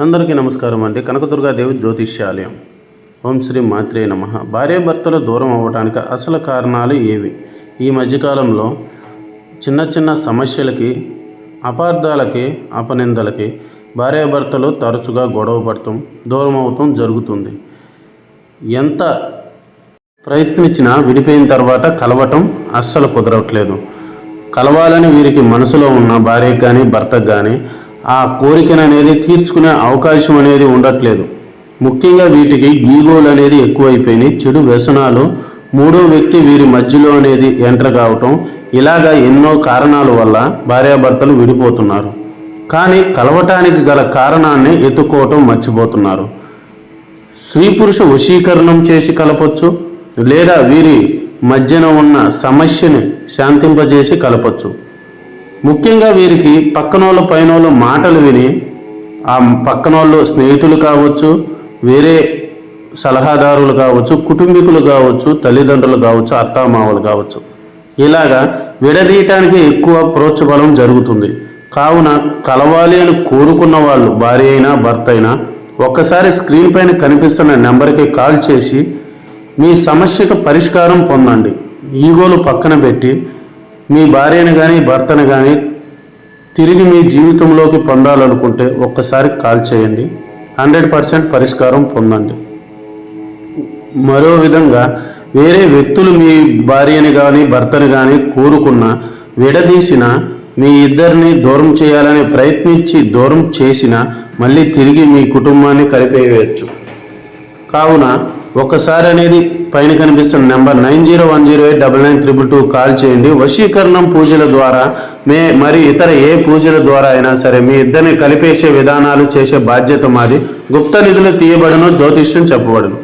అందరికీ నమస్కారం అండి. కనకదుర్గాదేవి జ్యోతిష్యాలయం. ఓం శ్రీ మాత్రే నమః. భార్యాభర్తలు దూరం అవ్వడానికి అసలు కారణాలు ఏవి? ఈ మధ్యకాలంలో చిన్న చిన్న సమస్యలకి, అపార్థాలకి, అపనిందలకి భార్యాభర్తలు తరచుగా గొడవ పడటం, దూరం అవటం జరుగుతుంది. ఎంత ప్రయత్నించినా విడిపోయిన తర్వాత కలవటం అస్సలు కుదరట్లేదు. కలవాలని వీరికి మనసులో ఉన్న భార్యకు కానీ భర్తకు కానీ ఆ కోరికను అనేది తీర్చుకునే అవకాశం అనేది ఉండట్లేదు. ముఖ్యంగా వీటికి ఈగోలు అనేది ఎక్కువైపోయినాయి. చెడు వ్యసనాలు, మూడో వ్యక్తి వీరి మధ్యలో అనేది ఎంటర్ కావటం, ఇలాగా ఎన్నో కారణాల వల్ల భార్యాభర్తలు విడిపోతున్నారు. కానీ కలవటానికి గల కారణాన్ని ఎత్తుకోవటం మర్చిపోతున్నారు. స్త్రీ పురుష వశీకరణం చేసి కలపచ్చు, లేదా వీరి మధ్యన ఉన్న సమస్యని శాంతింపజేసి కలపచ్చు. ముఖ్యంగా వీరికి పక్కనోళ్ళు పైనోళ్ళు మాటలు విని, ఆ పక్కనోళ్ళు స్నేహితులు కావచ్చు, వేరే సలహాదారులు కావచ్చు, కుటుంబీకులు కావచ్చు, తల్లిదండ్రులు కావచ్చు, అత్తామామలు కావచ్చు, ఇలాగా విడదీయటానికి ఎక్కువ ప్రోత్సాహం జరుగుతుంది. కావున కలవాలి అని కోరుకున్న వాళ్ళు, భార్య అయినా భర్త అయినా, ఒక్కసారి స్క్రీన్ పైన కనిపిస్తున్న నెంబర్కి కాల్ చేసి మీ సమస్యకు పరిష్కారం పొందండి. ఈగోలు పక్కన పెట్టి మీ భార్యను కానీ భర్తను కానీ తిరిగి మీ జీవితంలోకి పొందాలనుకుంటే ఒక్కసారి కాల్ చేయండి. 100% పరిష్కారం పొందండి. మరో విధంగా వేరే వ్యక్తులు మీ భార్యని కానీ భర్తను కానీ కోరుకున్న, విడదీసిన, మీ ఇద్దరిని దూరం చేయాలని ప్రయత్నించి దూరం చేసిన మళ్ళీ తిరిగి మీ కుటుంబాన్ని కలిపేయవచ్చు. కావున ఒకసారి అనేది పైన కనిపిస్తున్న నెంబర్ 9010899222 కాల్ చేయండి. వశీకరణం పూజల ద్వారా మరి ఇతర ఏ పూజల ద్వారా అయినా సరే మీ ఇద్దరిని కలిపేసే విధానాలు చేసే బాధ్యత మాది. గుప్త నిధులు తీయబడను, జ్యోతిష్యం చెప్పబడను.